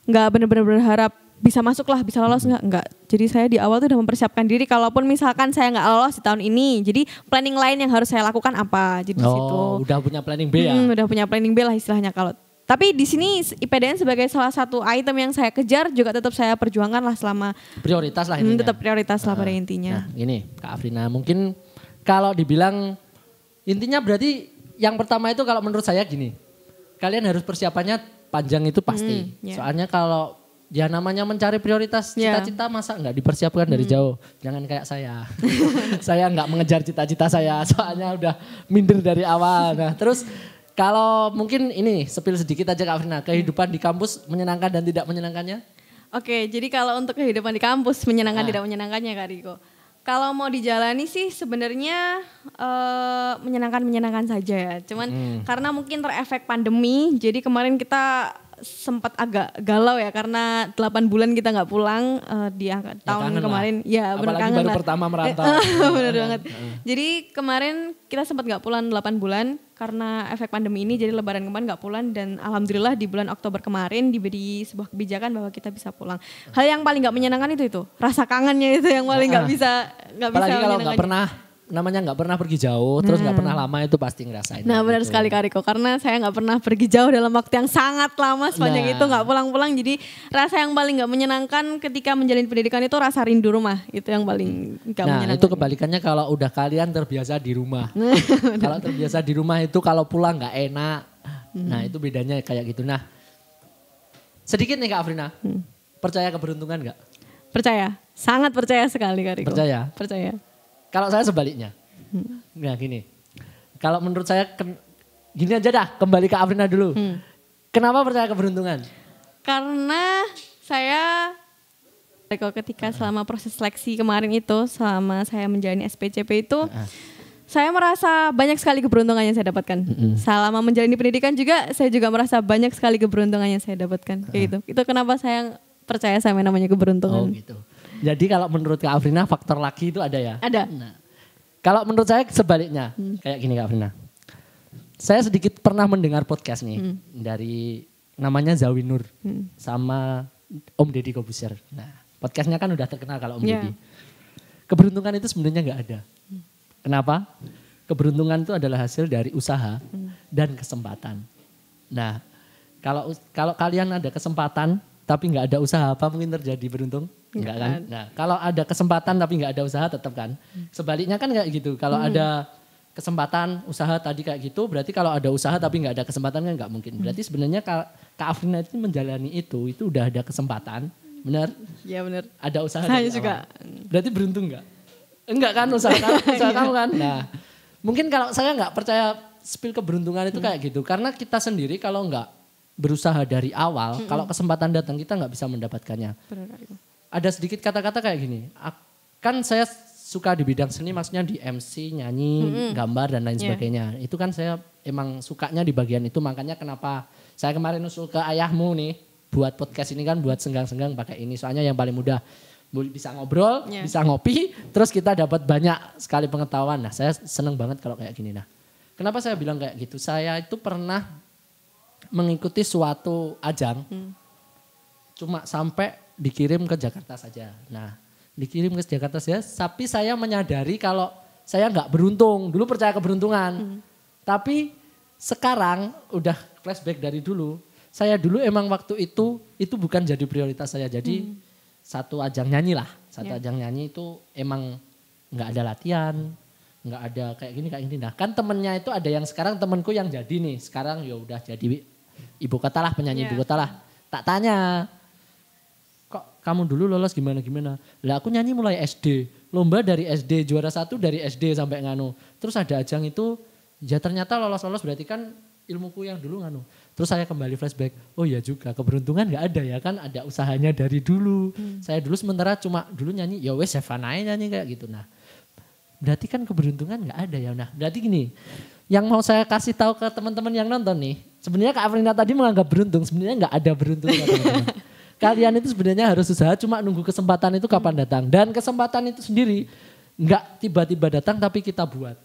nggak benar-benar berharap bisa masuk lah, bisa lolos enggak. Jadi saya di awal tuh udah mempersiapkan diri kalaupun misalkan saya nggak lolos di tahun ini. Jadi planning lain yang harus saya lakukan apa. Jadi di situ. Udah punya planning B ya? Udah punya planning B lah istilahnya kalau. Tapi di sini IPDN sebagai salah satu item yang saya kejar juga tetap saya perjuangkan lah selama. Prioritas lah intinya. Tetap prioritas lah pada intinya. Nah ini Kak Afrina mungkin kalau dibilang intinya berarti yang pertama itu kalau menurut saya gini. Kalian harus persiapannya panjang itu pasti. Soalnya kalau ya namanya mencari prioritas cita-cita masa nggak dipersiapkan dari jauh. Jangan kayak saya. Saya nggak mengejar cita-cita saya soalnya udah minder dari awal. Nah terus kalau mungkin ini spill sedikit aja Kak Afrina. Kehidupan di kampus menyenangkan dan tidak menyenangkannya? Oke, jadi kalau untuk kehidupan di kampus menyenangkan tidak menyenangkannya Kak Riko. Kalau mau dijalani sih sebenarnya menyenangkan saja ya. Cuman karena mungkin terefek pandemi, jadi kemarin kita sempat agak galau ya karena 8 bulan kita nggak pulang di tahun kemarin. Ya benar kangen baru lah. pertama merantau. Benar banget. Jadi kemarin kita sempat nggak pulang 8 bulan karena efek pandemi ini. Jadi lebaran kemarin nggak pulang dan alhamdulillah di bulan Oktober kemarin diberi sebuah kebijakan bahwa kita bisa pulang. Hal yang paling nggak menyenangkan itu rasa kangennya itu yang paling nggak bisa apalagi kalau nggak pernah pergi jauh, terus nggak pernah lama itu pasti ngerasain. Nah benar sekali Kak Riko, karena saya nggak pernah pergi jauh dalam waktu yang sangat lama sepanjang itu nggak pulang-pulang. Jadi rasa yang paling nggak menyenangkan ketika menjalin pendidikan itu rasa rindu rumah, itu yang paling nggak menyenangkan. Nah itu kebalikannya kalau udah kalian terbiasa di rumah. Kalau terbiasa di rumah itu kalau pulang nggak enak. Nah itu bedanya kayak gitu. Nah Sedikit nih Kak Afrina. Percaya keberuntungan nggak? Percaya, sangat percaya sekali Kak Riko. Percaya? Percaya. Kalau saya sebaliknya. Nah gini. Kalau menurut saya gini aja dah, kembali ke Afrina dulu. Kenapa percaya keberuntungan? Karena saya ketika selama proses seleksi kemarin itu, selama saya menjalani SPCP itu, saya merasa banyak sekali keberuntungan yang saya dapatkan. Selama menjalani pendidikan juga, saya juga merasa banyak sekali keberuntungan yang saya dapatkan. Kayak gitu. Itu kenapa saya percaya sama namanya keberuntungan. Oh gitu. Jadi kalau menurut Kak Afrina faktor laki itu ada ya? Ada. Nah, kalau menurut saya sebaliknya, kayak gini Kak Afrina. Saya sedikit pernah mendengar podcast nih dari namanya Zawi Nur sama Om Deddy Kobuser. Nah, podcastnya kan udah terkenal kalau Om Deddy. Keberuntungan itu sebenarnya nggak ada. Kenapa? Keberuntungan itu adalah hasil dari usaha dan kesempatan. Nah, kalau kalian ada kesempatan tapi nggak ada usaha, apa mungkin terjadi beruntung? Enggak kan? Nah, kalau ada kesempatan tapi nggak ada usaha tetap kan? Sebaliknya kan kayak gitu. Kalau ada kesempatan usaha tadi kayak gitu, berarti kalau ada usaha tapi nggak ada kesempatan kan nggak mungkin. Berarti sebenarnya Kak Afrina itu menjalani itu udah ada kesempatan, benar? Iya benar. Ada usaha. Saya juga. Berarti beruntung nggak? Enggak kan usaha kamu kan? Nah, mungkin kalau saya nggak percaya spill keberuntungan itu kayak gitu, karena kita sendiri kalau nggak berusaha dari awal, kalau kesempatan datang kita nggak bisa mendapatkannya. Ada sedikit kata-kata kayak gini, kan saya suka di bidang seni, maksudnya di MC, nyanyi, gambar dan lain sebagainya. Itu kan saya emang sukanya di bagian itu, makanya kenapa saya kemarin usul ke ayahmu nih buat podcast ini kan buat senggang-senggang pakai ini, soalnya yang paling mudah bisa ngobrol, bisa ngopi, terus kita dapat banyak sekali pengetahuan. Nah, saya seneng banget kalau kayak gini. Nah, kenapa saya bilang kayak gitu? Saya itu pernah mengikuti suatu ajang, cuma sampai dikirim ke Jakarta saja. Nah, dikirim ke Jakarta saja, tapi saya menyadari kalau saya nggak beruntung. Dulu percaya keberuntungan, tapi sekarang udah flashback dari dulu. Saya dulu emang waktu itu bukan jadi prioritas saya. Jadi satu ajang nyanyi lah, ajang nyanyi itu emang nggak ada latihan, nggak ada kayak gini. Nah, kan temennya itu ada yang sekarang temenku yang jadi nih, sekarang ya udah jadi ibu kota lah, penyanyi ibu kota lah. Tak tanya, kok kamu dulu lolos gimana? Lah aku nyanyi mulai SD, lomba dari SD, juara 1 dari SD sampai nganu. Terus ada ajang itu, ya ternyata lolos berarti kan ilmuku yang dulu nganu. Terus saya kembali flashback, oh ya juga keberuntungan gak ada ya kan, ada usahanya dari dulu. Saya dulu sementara cuma dulu nyanyi, ya wes Sevanai nyanyi kayak gitu. Nah, berarti kan keberuntungan gak ada ya. Nah, berarti gini, yang mau saya kasih tahu ke teman-teman yang nonton nih, sebenarnya Kak Afrina tadi menganggap beruntung, sebenarnya gak ada beruntungnya teman-teman. Kalian itu sebenarnya harus usaha, cuma nunggu kesempatan itu kapan datang. Dan kesempatan itu sendiri gak tiba-tiba datang tapi kita buat.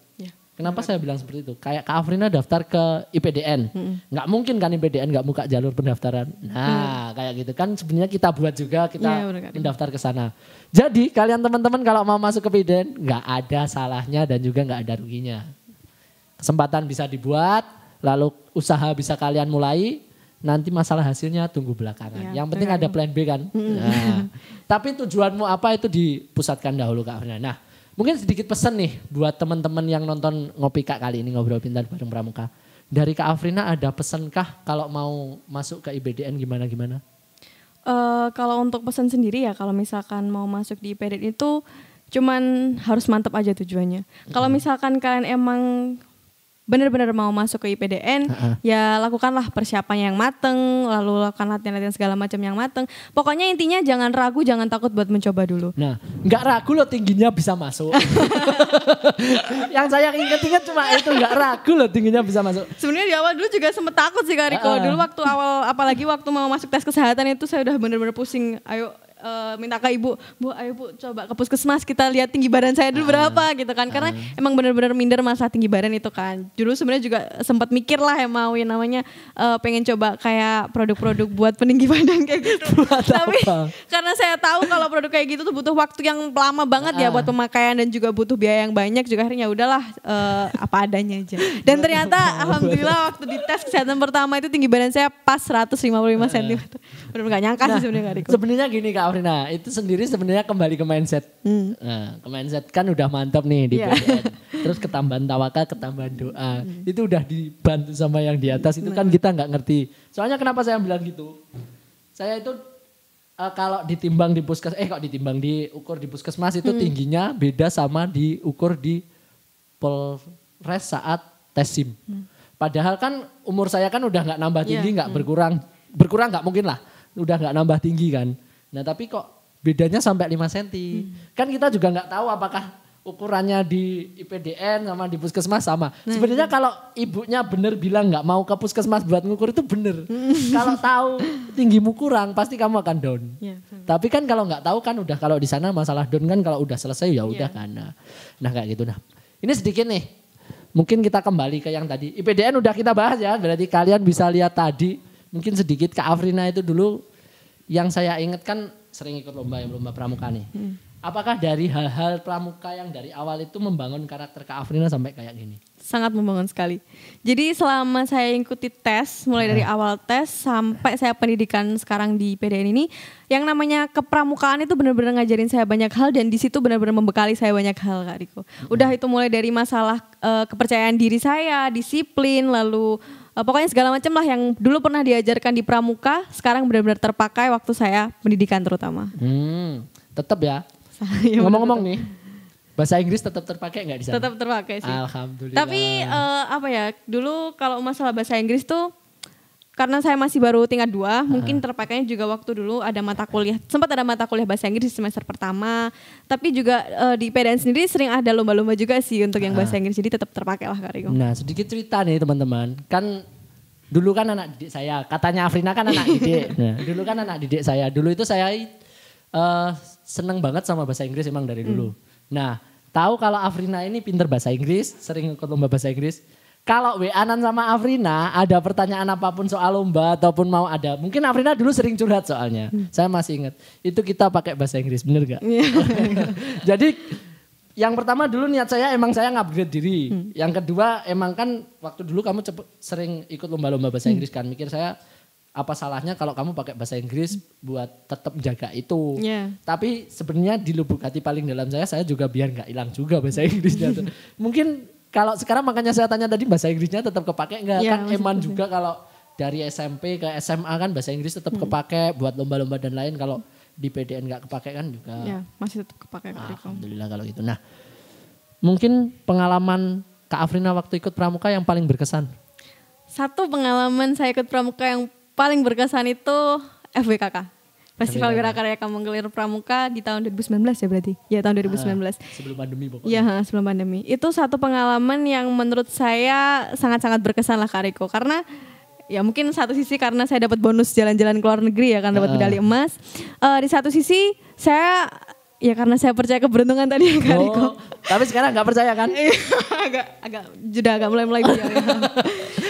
Kenapa saya bilang seperti itu? Kayak Kak Afrina daftar ke IPDN. Nggak mungkin kan IPDN nggak buka jalur pendaftaran. Nah kayak gitu kan sebenarnya kita buat juga, kita mendaftar ke sana. Jadi kalian teman-teman kalau mau masuk ke IPDN nggak ada salahnya dan juga nggak ada ruginya. Kesempatan bisa dibuat, lalu usaha bisa kalian mulai, nanti masalah hasilnya tunggu belakangan. Yang penting ada plan B kan. Nah, tapi tujuanmu apa itu dipusatkan dahulu Kak Afrina. Nah, mungkin sedikit pesan nih buat teman-teman yang nonton Ngopi Kak kali ini, Ngobrol Pintar bareng Pramuka. Dari Kak Afrina ada pesankah kalau mau masuk ke IPDN gimana-gimana? Kalau untuk pesan sendiri ya, kalau misalkan mau masuk di IPDN itu cuman harus mantap aja tujuannya. Kalau misalkan kalian emang benar-benar mau masuk ke IPDN, ya lakukanlah persiapan yang mateng, lalu lakukan latihan-latihan segala macam yang mateng. Pokoknya intinya jangan ragu, jangan takut buat mencoba dulu. Nah, nggak ragu loh tingginya bisa masuk. Yang saya ingat-ingat cuma itu, nggak ragu loh tingginya bisa masuk. Sebenarnya di awal dulu juga sempat takut sih Kak Riko. Dulu waktu awal, apalagi waktu mau masuk tes kesehatan itu saya udah benar-benar pusing. Ayo minta ke ibu, Bu ayo Bu coba ke puskesmas kita lihat tinggi badan saya dulu berapa gitu kan. Karena emang benar-benar minder masalah tinggi badan itu kan. Dulu sebenarnya juga sempat mikir lah ya mau yang namanya pengen coba kayak produk-produk buat peninggi badan kayak gitu. Tapi karena saya tahu kalau produk kayak gitu tuh butuh waktu yang lama banget ya buat pemakaian dan juga butuh biaya yang banyak, juga akhirnya udahlah apa adanya aja. Dan ternyata alhamdulillah waktu di tes kesehatan pertama itu tinggi badan saya pas 155 cm. Benar-benar gak nyangka sih sebenarnya Kak Riko. Sebenarnya gini Kak Afrina, itu sendiri sebenarnya kembali ke mindset. Nah, ke mindset kan udah mantap nih di PDN. Terus ketambahan tawakal, ketambahan doa. Itu udah dibantu sama yang di atas, itu kan kita nggak ngerti. Soalnya kenapa saya bilang gitu? Saya itu kalau ditimbang di diukur di puskesmas itu tingginya beda sama diukur di Polres saat tes SIM. Padahal kan umur saya kan udah nggak nambah tinggi, nggak berkurang nggak mungkin lah, udah nggak nambah tinggi kan. Nah tapi kok bedanya sampai 5 cm. Kan kita juga nggak tahu apakah ukurannya di IPDN sama di puskesmas sama. Sebenarnya kalau ibunya bener bilang nggak mau ke puskesmas buat ngukur itu bener. Kalau tahu tinggimu kurang pasti kamu akan down. Tapi kan kalau nggak tahu kan udah, kalau di sana masalah down kan kalau udah selesai ya udah kan. Nah kayak gitu. Nah ini sedikit nih. Mungkin kita kembali ke yang tadi. IPDN udah kita bahas ya. Berarti kalian bisa lihat tadi. Mungkin sedikit Kak Afrina itu dulu yang saya ingat kan sering ikut lomba pramuka nih. Apakah dari hal-hal pramuka yang dari awal itu membangun karakter Kak Afrina sampai kayak gini? Sangat membangun sekali. Jadi selama saya ikuti tes, mulai dari awal tes sampai saya pendidikan sekarang di PDN ini, yang namanya kepramukaan itu benar-benar ngajarin saya banyak hal dan di situ benar-benar membekali saya banyak hal Kak Riko. Udah itu mulai dari masalah kepercayaan diri saya, disiplin, lalu pokoknya segala macam lah yang dulu pernah diajarkan di pramuka, sekarang benar-benar terpakai waktu saya pendidikan terutama. Tetap ya. Ngomong-ngomong nih, bahasa Inggris tetap terpakai nggak di sana? Tetap terpakai sih. Alhamdulillah. Tapi dulu kalau masalah bahasa Inggris tuh karena saya masih baru tingkat 2, mungkin terpakainya juga waktu dulu ada mata kuliah, sempat ada mata kuliah bahasa Inggris di semester pertama. Tapi juga di PDN sendiri sering ada lomba-lomba juga sih untuk yang bahasa Inggris, jadi tetap terpakai lah Kak Riko. Nah sedikit cerita nih teman-teman, kan dulu kan anak didik saya, katanya Afrina kan anak didik. Nah, dulu kan anak didik saya, dulu itu saya seneng banget sama bahasa Inggris emang dari dulu. Nah, tahu kalau Afrina ini pinter bahasa Inggris, sering ikut lomba bahasa Inggris. Kalau WA-an sama Afrina, ada pertanyaan apapun soal lomba ataupun mau ada. Mungkin Afrina dulu sering curhat soalnya. Saya masih ingat. Itu kita pakai bahasa Inggris, bener gak? Jadi yang pertama dulu niat saya emang saya ngupgrade diri. Yang kedua emang kan waktu dulu kamu sering ikut lomba-lomba bahasa Inggris kan. Mikir saya, apa salahnya kalau kamu pakai bahasa Inggris buat tetap jaga itu. Tapi sebenarnya di lubuk hati paling dalam saya juga biar nggak hilang juga bahasa Inggrisnya. Mungkin kalau sekarang makanya saya tanya tadi bahasa Inggrisnya tetap kepake nggak? Kan eman juga kalau dari SMP ke SMA kan bahasa Inggris tetap kepake buat lomba-lomba dan lain. Kalau di PDN nggak kepake kan juga. Ya masih tetap kepake. Alhamdulillah kalau gitu. Nah mungkin pengalaman Kak Afrina waktu ikut pramuka yang paling berkesan? Satu pengalaman saya ikut pramuka yang paling berkesan itu FWKK. Festival Wirakarya Kamanggilir Pramuka di tahun 2019 ya berarti? Ya tahun 2019. Sebelum pandemi pokoknya. Iya sebelum pandemi. Itu satu pengalaman yang menurut saya sangat-sangat berkesan lah Kak Riko. Karena ya mungkin satu sisi karena saya dapat bonus jalan-jalan ke luar negeri ya kan dapat medali emas. Di satu sisi saya ya karena saya percaya keberuntungan tadi ya Kak Riko. Tapi sekarang gak percaya kan? agak mulai ya.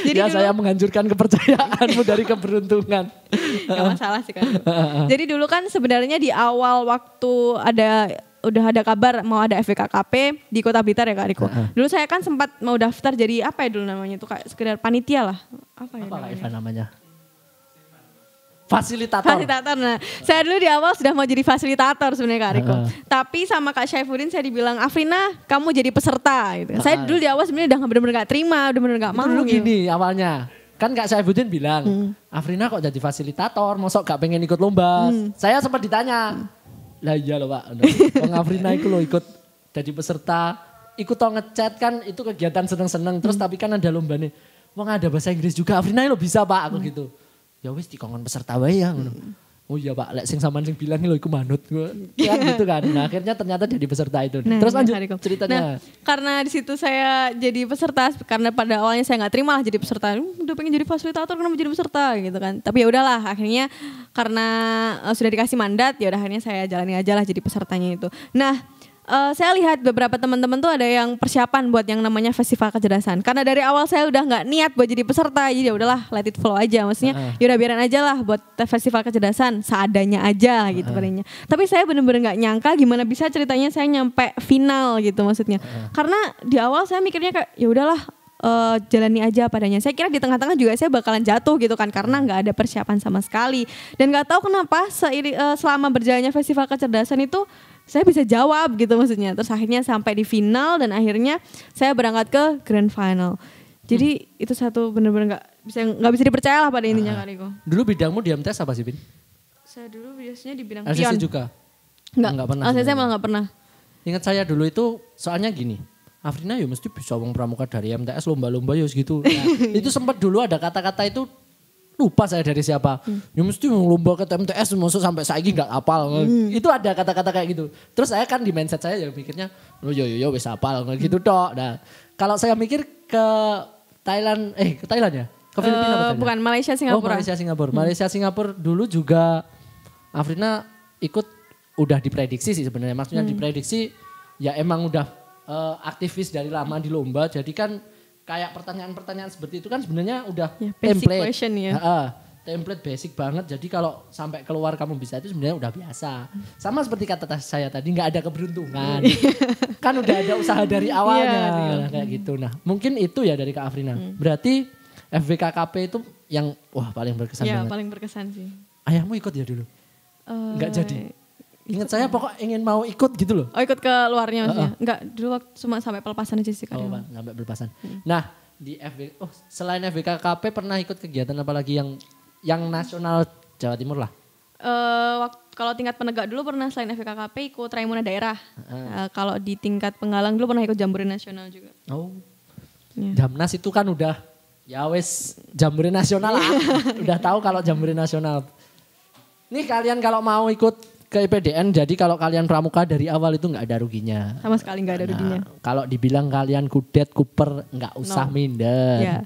Jadi ya dulu, saya menghancurkan kepercayaanmu dari keberuntungan. Gak masalah sih kan. Jadi dulu kan sebenarnya di awal waktu udah ada kabar mau ada FVKKP di Kota Blitar ya Kak Riko. Dulu saya kan sempat mau daftar jadi apa ya dulu namanya tuh kayak sekedar panitia lah. Apa namanya? Fasilitator. Nah, saya dulu di awal sudah mau jadi fasilitator sebenarnya Kak Riko. Tapi sama Kak Syaifuddin saya dibilang, Afrina kamu jadi peserta gitu. Saya dulu di awal sebenarnya udah bener-bener gak terima, udah bener-bener gak mau. Dulu gini awalnya, kan Kak Syaifuddin bilang, Afrina kok jadi fasilitator, mosok gak pengen ikut lomba. Saya sempat ditanya, lah iya loh Pak, Bang Afrina itu loh ikut jadi peserta, ikut tau ngechat kan itu kegiatan seneng-seneng, terus tapi kan ada lomba nih. Wah ada bahasa Inggris juga, Afrina lo bisa Pak, aku gitu. Ya wis dikongkon peserta wae ya ngono. Oh iya Pak, lek sing sampean sing bilang lho iku manut gue. Ya gitu kan. Nah, akhirnya ternyata jadi peserta itu. Terus lanjut ceritanya. Nah, karena di situ saya jadi peserta karena pada awalnya saya enggak terima lah jadi peserta. Udah pengen jadi fasilitator kenapa jadi peserta gitu kan. Tapi ya udahlah akhirnya karena sudah dikasih mandat ya udah akhirnya saya jalani aja lah jadi pesertanya itu. Nah, saya lihat beberapa teman-teman tuh ada yang persiapan buat yang namanya festival kecerdasan. Karena dari awal saya udah nggak niat buat jadi peserta, jadi ya udahlah let it flow aja. Maksudnya yaudah biarin aja lah buat festival kecerdasan seadanya aja gitu palingnya. Tapi saya bener-bener nggak nyangka gimana bisa ceritanya saya nyampe final gitu maksudnya. Karena di awal saya mikirnya kayak ya udahlah jalani aja padanya. Saya kira di tengah-tengah juga saya bakalan jatuh gitu kan karena nggak ada persiapan sama sekali. Dan nggak tahu kenapa selama berjalannya festival kecerdasan itu saya bisa jawab gitu maksudnya. Terus akhirnya sampai di final dan akhirnya saya berangkat ke grand final. Jadi itu satu benar-benar nggak bisa dipercaya lah pada intinya Kak Riko. Dulu bidangmu di MTS apa sih Bin? Saya dulu biasanya di bidang LCC pion. juga? Enggak pernah. LCC malah enggak pernah. Ingat saya dulu itu soalnya gini. Afrina ya mesti bisa wong pramuka dari MTS lomba-lomba ya gitu. Nah, itu sempat dulu ada kata-kata itu lupa saya dari siapa. Ya mesti lomba ke MTS masuk sampai saiki enggak hafal. Itu ada kata-kata kayak gitu. Terus saya kan di mindset saya ya mikirnya, "Oh yo wis hafal gitu tok." Nah, kalau saya mikir ke Thailand ya? Ke Filipina apa Thailand? Bukan, Malaysia Singapura. Oh, Malaysia Singapura dulu juga Afrina ikut udah diprediksi sih sebenarnya. Maksudnya diprediksi ya emang udah aktivis dari lama di lomba. Jadi kan kayak pertanyaan-pertanyaan seperti itu kan sebenarnya udah Ya, basic template. question ya. Template basic banget. Jadi kalau sampai keluar kamu bisa itu sebenarnya udah biasa. Sama seperti kata saya tadi nggak ada keberuntungan. Kan udah ada usaha dari awalnya Iya. kayak gitu. Nah, mungkin itu ya dari Kak Afrina. Berarti FBKKP itu yang paling berkesan Iya, banget. paling berkesan sih. Ayahmu ikut ya dulu? Nggak jadi? Ingat saya pokok ingin mau ikut gitu loh. Oh, ikut ke luarnya maksudnya? Enggak, dulu waktu cuma sampai pelepasan aja sih Kak. Oh, sampai berpasan. Nah, di selain FBKKP pernah ikut kegiatan apa lagi yang nasional Jawa Timur lah? Kalau tingkat penegak dulu pernah selain FKKP ikut Raimuna daerah. Kalau di tingkat penggalang dulu pernah ikut Jambore nasional juga. Oh. Iya. Jamnas itu kan udah ya wes Jambore nasional lah. Udah tahu kalau Jambore nasional. Nih kalian kalau mau ikut ke IPDN, jadi kalau kalian pramuka dari awal itu nggak ada ruginya. Sama sekali nggak ada ruginya. Kalau dibilang kalian kudet, kuper, nggak usah minder. Ya.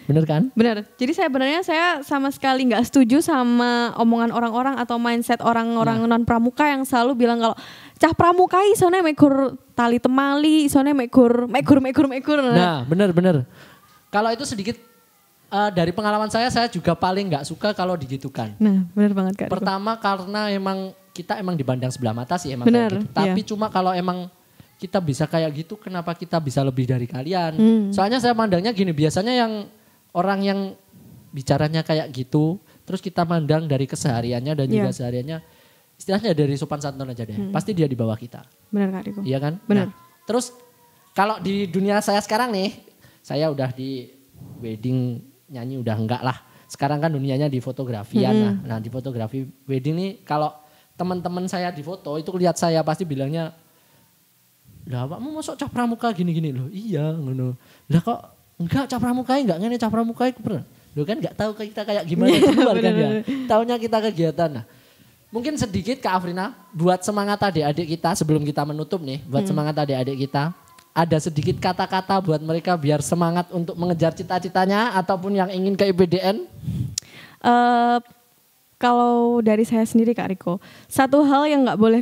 Bener kan? Benar. Jadi saya sama sekali nggak setuju sama omongan orang-orang atau mindset orang-orang non pramuka yang selalu bilang kalau cah pramuka isone mekur tali temali, isone mekur. Nah, bener. Kalau itu sedikit dari pengalaman saya juga paling nggak suka kalau digitukan. Nah, benar banget Kak. Pertama karena kita emang dipandang sebelah mata sih emang Bener, kayak gitu. Tapi cuma kalau emang kita bisa kayak gitu, kenapa kita bisa lebih dari kalian? Soalnya saya mandangnya gini, biasanya yang orang yang bicaranya kayak gitu, terus kita mandang dari kesehariannya dan juga sehariannya, istilahnya dari sopan santun aja deh. Pasti dia di bawah kita. Benar Kak Riko. Iya kan? Benar. Nah, terus kalau di dunia saya sekarang nih, saya udah di wedding nyanyi udah enggak lah. Sekarang kan dunianya di fotografian. Nah, di fotografi wedding nih kalau teman-teman saya di foto itu lihat saya pasti bilangnya, "Lah awakmu mosok cah pramuka gini-gini loh." Iya, ngono. Lah kok enggak cah pramuka enggak ngene cah pramuka iku pernah. Loh kan enggak tahu kita kayak gimana di luar kan ya. Taunya kita kegiatan. Nah, mungkin sedikit Kak Afrina buat semangat adik-adik kita sebelum kita menutup nih, buat semangat adik-adik kita. Ada sedikit kata-kata buat mereka biar semangat untuk mengejar cita-citanya ataupun yang ingin ke IPDN? Kalau dari saya sendiri Kak Riko, satu hal yang nggak boleh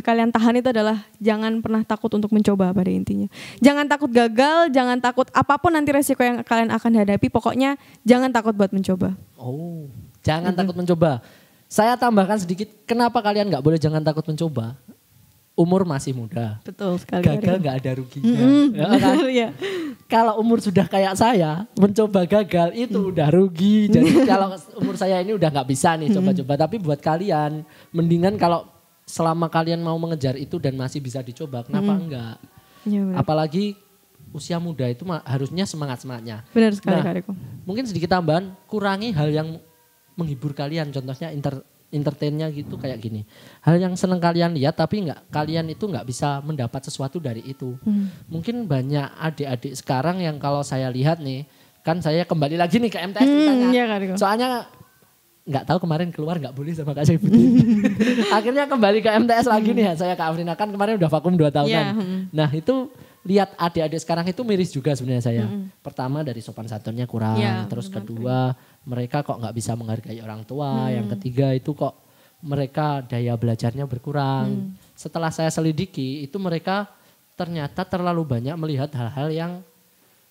kalian tahan itu adalah jangan pernah takut untuk mencoba pada intinya. Jangan takut gagal, jangan takut apapun nanti resiko yang kalian akan hadapi. Pokoknya jangan takut buat mencoba. Oh, jangan takut mencoba. Saya tambahkan sedikit, kenapa kalian nggak boleh jangan takut mencoba? Umur masih muda. Betul sekali. Gagal nggak ada ruginya. Ya kan? Iya. Kalau umur sudah kayak saya, mencoba gagal itu udah rugi. Jadi kalau umur saya ini udah nggak bisa nih coba-coba. Tapi buat kalian, mendingan kalau selama kalian mau mengejar itu dan masih bisa dicoba, kenapa enggak? Ya, Apalagi usia muda itu harusnya semangat-semangatnya. benar sekali Nah, Kak Riko. mungkin sedikit tambahan, kurangi hal yang menghibur kalian. Contohnya entertainnya gitu kayak gini. Hal yang seneng kalian lihat tapi kalian itu nggak bisa mendapat sesuatu dari itu. Mungkin banyak adik-adik sekarang yang kalau saya lihat nih, kan saya kembali lagi nih ke MTS ceritanya. Iya Kak Riko. Soalnya nggak tahu kemarin keluar nggak boleh sama Kak Saifuddin. Akhirnya kembali ke MTS lagi nih saya Kak Afrina, kan kemarin udah vakum 2 tahunan. Iya, Nah itu lihat adik-adik sekarang itu miris juga sebenarnya saya. Pertama dari sopan santunnya kurang, Iya, terus benar. kedua mereka kok nggak bisa menghargai orang tua, yang ketiga itu kok mereka daya belajarnya berkurang. Setelah saya selidiki itu mereka ternyata terlalu banyak melihat hal-hal yang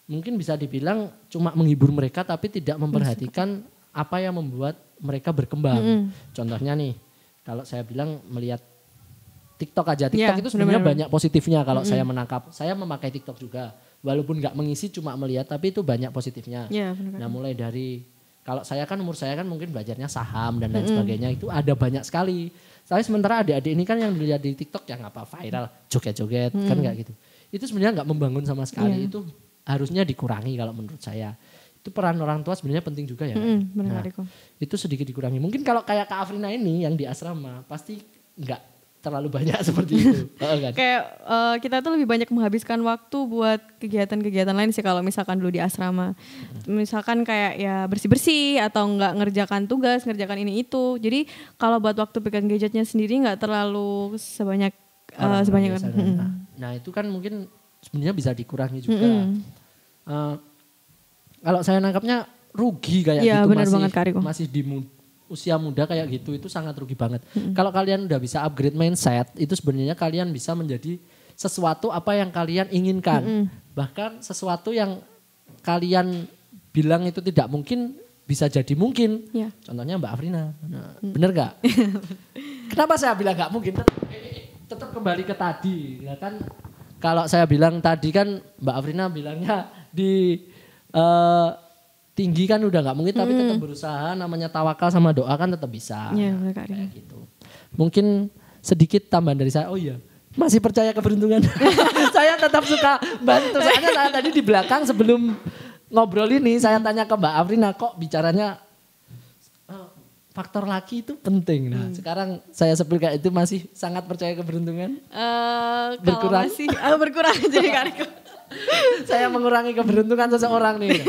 mungkin bisa dibilang cuma menghibur mereka tapi tidak memperhatikan apa yang membuat mereka berkembang. Contohnya nih, kalau saya bilang melihat TikTok aja, TikTok Iya, itu sebenarnya benar-benar. banyak positifnya kalau saya menangkap. Saya memakai TikTok juga, walaupun nggak mengisi cuma melihat, tapi itu banyak positifnya. Iya, benar. Nah mulai dari, kalau saya kan umur saya kan mungkin belajarnya saham dan lain sebagainya, itu ada banyak sekali. Tapi sementara adik-adik ini kan yang dilihat di TikTok yang apa viral, joget-joget, kan nggak gitu. Itu sebenarnya nggak membangun sama sekali, Iya. itu harusnya dikurangi kalau menurut saya. itu peran orang tua sebenarnya penting juga ya. Benar Nah, Kak Riko. itu sedikit dikurangi. Mungkin kalau kayak Kak Afrina ini yang di asrama pasti nggak terlalu banyak seperti itu. Kan? Kayak kita tuh lebih banyak menghabiskan waktu buat kegiatan-kegiatan lain sih kalau misalkan dulu di asrama. Misalkan kayak ya bersih-bersih atau nggak ngerjakan tugas, ngerjakan ini itu. Jadi kalau buat waktu pegang gadgetnya sendiri nggak terlalu sebanyak sebanyak biasa kan. Nah itu kan mungkin sebenarnya bisa dikurangi juga. Kalau saya nangkapnya rugi kayak Iya, gitu benar banget, Kak Riko. masih di usia muda kayak gitu itu sangat rugi banget. Kalau kalian udah bisa upgrade mindset itu sebenarnya kalian bisa menjadi sesuatu apa yang kalian inginkan. Bahkan sesuatu yang kalian bilang itu tidak mungkin bisa jadi mungkin. Iya. Contohnya Mbak Afrina. Nah, bener gak? Kenapa saya bilang gak mungkin? Tetap kembali ke tadi. Ya kan kalau saya bilang tadi kan Mbak Afrina bilangnya di tinggi kan udah nggak mungkin tapi tetap berusaha, namanya tawakal sama doa kan tetap bisa. Iya, benar, Kak Riko. Kayak gitu. Mungkin sedikit tambahan dari saya. Oh iya, masih percaya keberuntungan. Saya tetap suka bantu. Soalnya saya tadi di belakang sebelum ngobrol ini saya tanya ke Mbak Afrina kok bicaranya faktor laki itu penting. Nah, sekarang saya sepil kayak itu masih sangat percaya keberuntungan. Berkurang? Berkurang jadi Kak Riko. Saya mengurangi keberuntungan seseorang nih.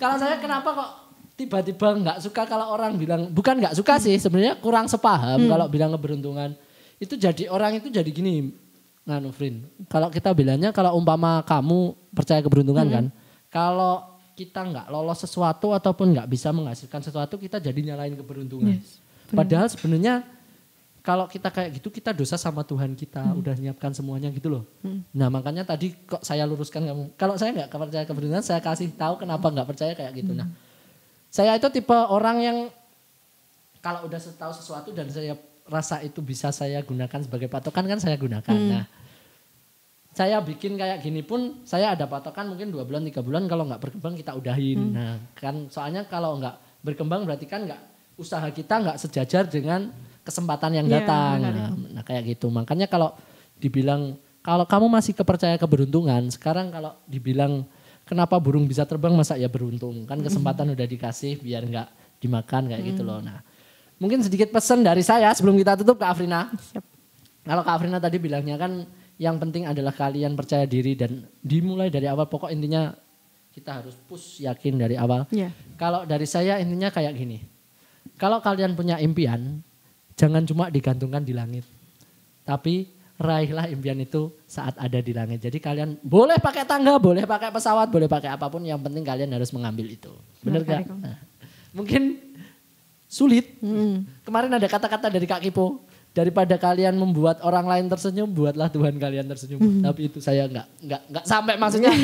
Kalau saya kenapa kok tiba-tiba nggak suka kalau orang bilang, bukan nggak suka sih sebenarnya kurang sepaham kalau bilang keberuntungan. Itu jadi orang itu jadi gini, nganu Frin. Kalau kita bilangnya kalau umpama kamu percaya keberuntungan kan, kalau kita nggak lolos sesuatu ataupun nggak bisa menghasilkan sesuatu kita jadi nyalain keberuntungan. Yes, Padahal sebenarnya kalau kita kayak gitu kita dosa sama Tuhan kita, udah nyiapkan semuanya gitu loh. Nah makanya tadi kok saya luruskan kamu. Kalau saya nggak percaya keberuntungan saya kasih tahu kenapa nggak percaya kayak gitu. Nah saya itu tipe orang yang kalau udah tahu sesuatu dan saya rasa itu bisa saya gunakan sebagai patokan kan saya gunakan. Nah saya bikin kayak gini pun saya ada patokan mungkin 2 bulan 3 bulan kalau nggak berkembang kita udahin. Nah kan soalnya kalau nggak berkembang berarti kan nggak usaha kita nggak sejajar dengan kesempatan yang datang. Nah kayak gitu. Makanya kalau dibilang kalau kamu masih kepercaya keberuntungan, sekarang kalau dibilang kenapa burung bisa terbang masa ya beruntung. Kan kesempatan udah dikasih biar nggak dimakan kayak gitu loh. Nah mungkin sedikit pesan dari saya sebelum kita tutup Kak Afrina. Siap. Kalau Kak Afrina tadi bilangnya kan yang penting adalah kalian percaya diri dan dimulai dari awal. Pokok intinya kita harus push yakin dari awal. Iya. Kalau dari saya intinya kayak gini. Kalau kalian punya impian, jangan cuma digantungkan di langit. Tapi raihlah impian itu saat ada di langit. Jadi kalian boleh pakai tangga, boleh pakai pesawat, boleh pakai apapun. Yang penting kalian harus mengambil itu. Benar gak? Nah, mungkin sulit. Kemarin ada kata-kata dari Kak Kipo. Daripada kalian membuat orang lain tersenyum, buatlah Tuhan kalian tersenyum. Tapi itu saya nggak sampai maksudnya.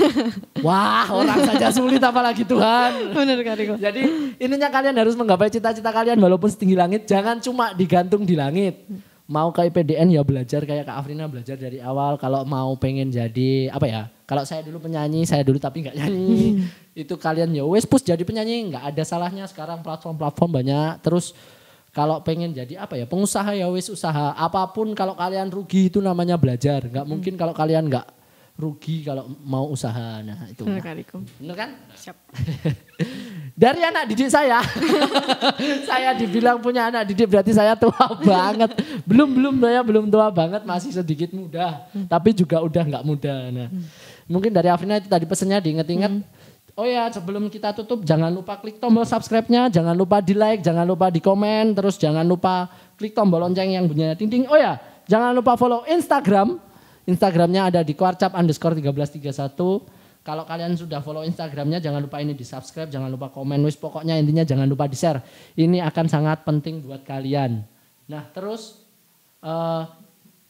Wah orang saja sulit apalagi Tuhan. Benar Kak Riko. Jadi intinya kalian harus menggapai cita-cita kalian walaupun setinggi langit. Jangan cuma digantung di langit. Mau ke IPDN ya belajar kayak Kak Afrina belajar dari awal. Kalau mau pengen jadi apa ya. Kalau saya dulu penyanyi, saya dulu tapi nggak nyanyi. Itu kalian ya wes push jadi penyanyi. Nggak ada salahnya sekarang platform-platform banyak. Terus kalau pengen jadi apa ya pengusaha ya wes usaha. Apapun kalau kalian rugi itu namanya belajar. Nggak mungkin kalau kalian nggak rugi kalau mau usaha. Nah itu. Benar Kak Riko. Bener kan? Siap. Dari anak didik saya. Saya dibilang punya anak didik berarti saya tua banget. Belum tua banget, masih sedikit muda. Tapi juga udah nggak muda. Nah, mungkin dari Afrina itu tadi pesannya diinget-inget. Oh ya sebelum kita tutup jangan lupa klik tombol subscribe-nya, jangan lupa di like, jangan lupa di komen, terus jangan lupa klik tombol lonceng yang bunyinya ting-ting. Oh ya jangan lupa follow Instagram. Instagramnya ada di _1331. Kalau kalian sudah follow Instagramnya jangan lupa ini di subscribe, jangan lupa komen, wis pokoknya intinya jangan lupa di share. Ini akan sangat penting buat kalian. Nah terus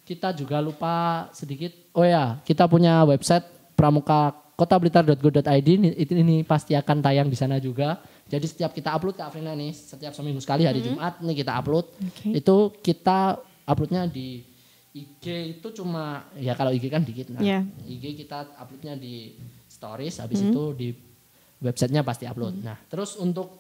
kita juga lupa sedikit, oh ya kita punya website pramukakotablitar.go.id ini pasti akan tayang di sana juga. Jadi setiap kita upload Kak Afrina nih, setiap seminggu sekali hari Jumat nih kita upload. Itu kita uploadnya di IG itu cuma ya kalau IG kan dikit. Nah IG kita uploadnya di stories, habis itu di websitenya pasti upload. Nah terus untuk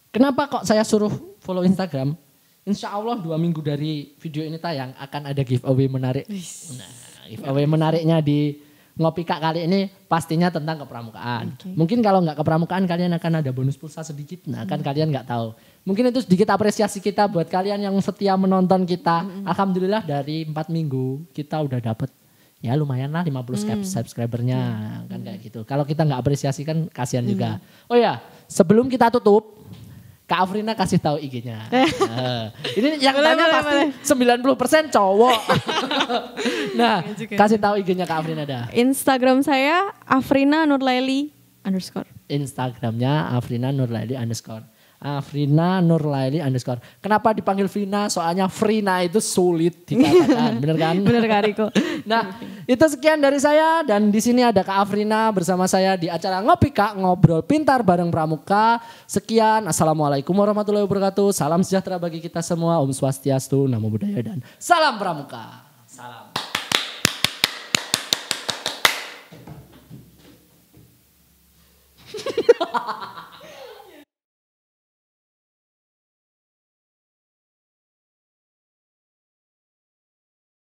kenapa kok saya suruh follow Instagram? Insya Allah 2 minggu dari video ini tayang akan ada giveaway menarik. Nah giveaway menariknya di Ngopi Kak kali ini pastinya tentang kepramukaan. Oke. Mungkin kalau nggak kepramukaan kalian akan ada bonus pulsa sedikit. Nah kan kalian nggak tahu. Mungkin itu sedikit apresiasi kita buat kalian yang setia menonton kita. Alhamdulillah dari 4 minggu kita udah dapet ya lumayan lah 50 subscribernya kan kayak gitu. Kalau kita nggak apresiasi kan kasihan juga. Oh ya sebelum kita tutup Kak Afrina kasih tahu IG-nya. Ini yang tanya pasti 90% cowok. Nah, kasih tahu IG-nya Kak Afrina dah. Instagram saya Afrina Nurlaili _. Instagramnya Afrina Nurlaili _ Afrina Nurlaili _ Kenapa dipanggil Frina? Soalnya Frina itu sulit dikatakan, bener kan? Bener Kak Riko. Nah, itu sekian dari saya dan di sini ada Kak Afrina bersama saya di acara Ngopi Kak Ngobrol Pintar bareng Pramuka. Sekian, Assalamualaikum warahmatullahi wabarakatuh. Salam sejahtera bagi kita semua. Om Swastiastu, Namo Buddhaya dan salam Pramuka. Salam.